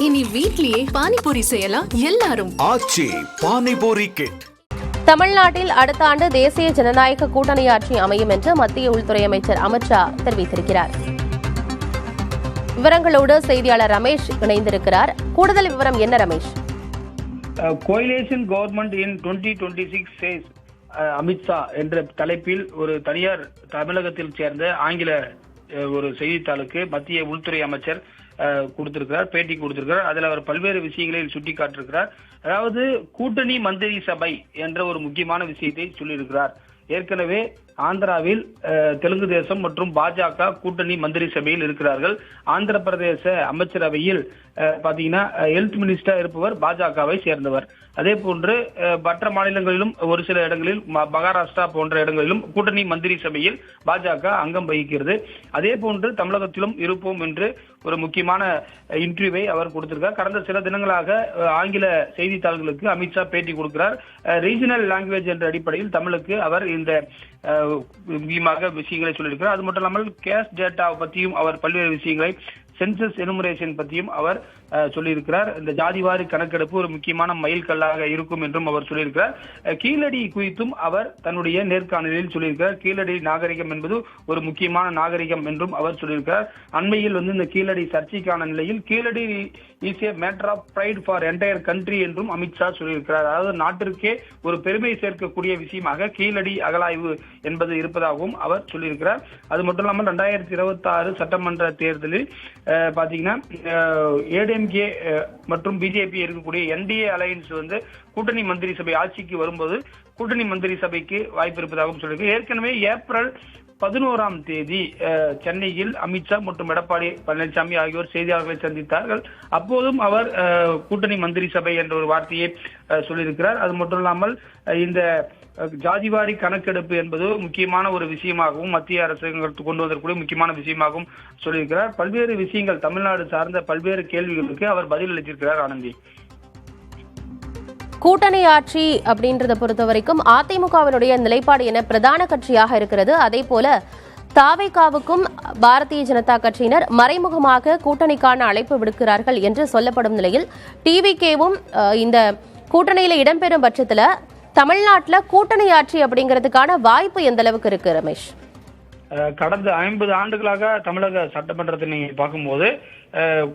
இனி வீட்லயே பானிபூரி செய்யலாம் எல்லாரும். ஆச்சி பானிபூரி கிட். தமிழ்நாட்டில் அடுத்த ஆண்டு தேசிய ஜனநாயக கூட்டணி ஆட்சி அமையும் என்று மத்திய உள்துறை அமைச்சர் அமித் ஷா தெரிவித்திருக்கிறார். விவரங்களோடு செய்தியாளர் ரமேஷ் இணைந்திருக்கிறார். கூடுதல் விவரம் என்ன Ramesh? Coalition government in 2026 says Amit Shah என்ற தலைப்பில் ஒரு தனியார் தமிழகத்தில் சேர்ந்த ஆங்கில ஒரு செய்தித்தாளுக்கு மத்திய உள்துறை அமைச்சர் கொடுத்திருக்கிறார், பேட்டி கொடுத்திருக்கிறார். அதில் அவர் பல்வேறு விஷயங்களில் சுட்டிக்காட்டிருக்கிறார். அதாவது கூட்டணி மந்திரி சபை என்ற ஒரு முக்கியமான விஷயத்தை சொல்லியிருக்கிறார். ஏற்கனவே ஆந்திராவில் தெலுங்கு தேசம் மற்றும் பாஜக கூட்டணி மந்திரி சபையில் இருக்கிறார்கள். ஆந்திர பிரதேச அமைச்சரவையில் பாத்தீங்கன்னா ஹெல்த் மினிஸ்டர் இருப்பவர் பாஜகவை சேர்ந்தவர். அதே போன்று மற்ற மாநிலங்களிலும் ஒரு சில இடங்களில் மகாராஷ்டிரா போன்ற இடங்களிலும் கூட்டணி மந்திரி சபையில் பாஜக அங்கம் வகிக்கிறது. அதே போன்று தமிழகத்திலும் இருப்போம் என்று ஒரு முக்கியமான இன்டர்வியூவை அவர் கொடுத்திருக்கார். கடந்த சில தினங்களாக ஆங்கில செய்தித்தாள்களுக்கு அமித்ஷா பேட்டி கொடுக்கிறார். ரீஜனல் லாங்குவேஜ் என்ற அடிப்படையில் தமிழுக்கு அவர் இந்த முக்கியமாக விஷயங்களை சொல்லியிருக்கிறார். அது மட்டும் இல்லாமல் கேஷ் டேட்டா பற்றியும் அவர் பல்வேறு விஷயங்களை, சென்சஸ் எனுமரேஷன் பற்றியும் அவர் சொல்லியிருக்கிறார். இந்த ஜாதிவாரி கணக்கெடுப்பு ஒரு முக்கியமான மைல்கல்லாக இருக்கும் என்றும் அவர் சொல்லியிருக்கிறார். கீழடி குறித்தும் அவர் தன்னுடைய நேர்காணலில் சொல்லியிருக்கிறார். கீழடி நாகரிகம் என்பது ஒரு முக்கியமான நாகரிகம் என்றும் அவர் சொல்லியிருக்கிறார். அண்மையில் இந்த கீழடி சர்ச்சைக்கான நிலையில் Keezhadi is a matter of pride for entire country என்றும் அமித்ஷா சொல்லியிருக்கிறார். அதாவது நாட்டிற்கே ஒரு பெருமை சேர்க்கக்கூடிய விஷயமாக கீழடி அகலாய்வு என்பது இருப்பதாகவும் அவர் சொல்லியிருக்கிறார். அது மட்டும் இல்லாமல் 2026 சட்டமன்ற தேர்தலில் பாத்தீங்கன்னா ஏடிஎம்கே மற்றும் பிஜேபி இருக்கக்கூடிய என்டிஏ அலையன்ஸ் கூட்டணி மந்திரி சபை ஆட்சிக்கு வரும்போது கூட்டணி மந்திரி சபைக்கு வாய்ப்பு இருப்பதாகவும் சொல்லியிருக்கு. ஏற்கனவே ஏப்ரல் 11ஆம் தேதி சென்னையில் அமித்ஷா மற்றும் எடப்பாடி பழனிசாமி ஆகியோர் செய்தியாளர்களை சந்தித்தார்கள். அப்போதும் அவர் கூட்டணி மந்திரி சபை என்ற ஒரு வார்த்தையை சொல்லியிருக்கிறார். அது மட்டும் இல்லாமல் இந்த ஜாதிவாரி கணக்கெடுப்பு என்பது முக்கியமான ஒரு விஷயமாகவும் மத்திய அரசு கொண்டு வந்திருக்கூடிய முக்கியமான விஷயமாகவும் சொல்லியிருக்கிறார். பல்வேறு விஷயங்கள் தமிழ்நாடு சார்ந்த பல்வேறு கேள்விகளுக்கு அவர் பதில் அளித்திருக்கிறார். ஆனந்தி, கூட்டணி ஆட்சி அப்படின்றத பொறுத்த வரைக்கும் அதிமுகவினுடைய நிலைப்பாடு என பிரதான கட்சியாக இருக்கிறது. அதே போல தாவேகாவுக்கும் பாரதிய ஜனதா கட்சியினர் மறைமுகமாக கூட்டணிக்கான அழைப்பு விடுக்கிறார்கள் என்று சொல்லப்படும் நிலையில் டிவிகேவும் இந்த கூட்டணியில இடம்பெறும் பட்சத்துல தமிழ்நாட்டில் கூட்டணி ஆட்சி அப்படிங்கிறதுக்கான வாய்ப்பு எந்த அளவுக்கு இருக்கு ரமேஷ்? கடந்த 50 ஆண்டுகளாக தமிழக சட்டமன்றத்தை நீங்க பார்க்கும்போது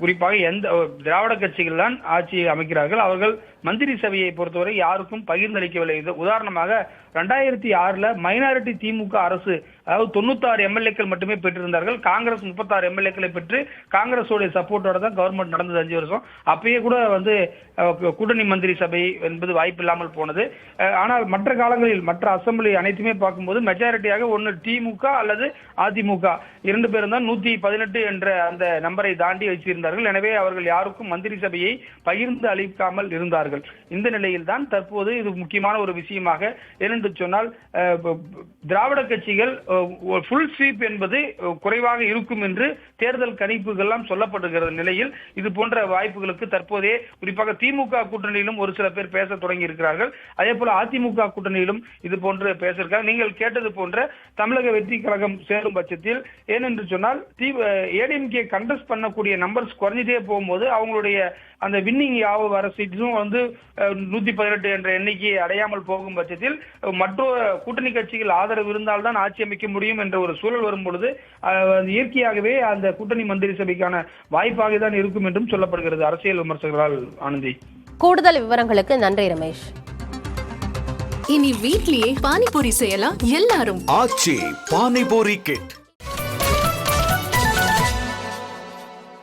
குறிப்பாக எந்த திராவிட கட்சிகள் தான் ஆட்சி அமைக்கிறார்கள். அவர்கள் மந்திரி சபையை பொறுத்தவரை யாருக்கும் பகிர்ந்தளிக்கவில்லை. உதாரணமாக 2006 மைனாரிட்டி திமுக அரசு, அதாவது 96 எம்எல்ஏக்கள் மட்டுமே பெற்றிருந்தார்கள். காங்கிரஸ் 36 எம்எல்ஏக்களை பெற்று காங்கிரஸோட சப்போர்ட்டோட தான் கவர்மெண்ட் நடந்தது 5 வருஷம். அப்பயே கூட கூட்டணி மந்திரி சபை என்பது வாய்ப்பு இல்லாமல் போனது. ஆனால் மற்ற காலங்களில் மற்ற அசம்பிளி அனைத்துமே பார்க்கும்போது மெஜாரிட்டியாக ஒன்று திமுக அல்லது அதிமுக 2 பேரும் தான் 118 என்ற அந்த நம்பரை தாண்டி வச்சிருந்தார்கள். எனவே அவர்கள் யாருக்கும் மந்திரி சபையை பகிர்ந்து அளிக்காமல் இருந்தார்கள். இந்த நிலையில் தான் தற்போது இது முக்கியமான ஒரு விஷயமாக ஏனென்று சொன்னால் திராவிட கட்சிகள் ஃபுல் ஸ்வீப் என்பது குறைவாக இருக்கும் என்று தேர்தல் கணிப்புகள் எல்லாம் சொல்லப்படுகிற நிலையில் இது போன்ற வாய்ப்புகளுக்கு தற்போதே குறிப்பாக திமுக கூட்டணியிலும் ஒரு சில பேர் பேச தொடங்கி இருக்கிறார்கள். அதே போல அதிமுக கூட்டணியிலும் இது போன்று பேசியிருக்காங்க. நீங்கள் கேட்டது போன்ற தமிழக வெற்றி கழகம் சேரும் பட்சத்தில் ஏனென்று சொன்னால் ஏடிஎம்கே கண்டஸ்ட் பண்ணக்கூடிய நம்பர்ஸ் குறைஞ்சிட்டே போகும்போது அவங்களுடைய அந்த வின்னிங் வர சீட்ஸும் 118 என்ற எண்ணிக்கையை அடையாமல் போகும் பட்சத்தில் மற்ற கூட்டணி கட்சிகள் ஆதரவு இருந்தால்தான் ஆட்சி அமைக்க முடியும் என்ற ஒரு சூழல் வரும் பொழுது இயற்கையாகவே அந்த கூட்டணி மந்திரி சபைக்கான வாய்ப்பாக தான் இருக்கும் என்றும் சொல்லப்படுகிறது அரசியல் விமர்சகர்களால். ஆனந்தி, கூடுதல் விவரங்களுக்கு நன்றி ரமேஷ். இனி வீட்லயே பானிபூரி செய்யலாம் எல்லாரும். ஆச்சி பானிபூரி கிட்.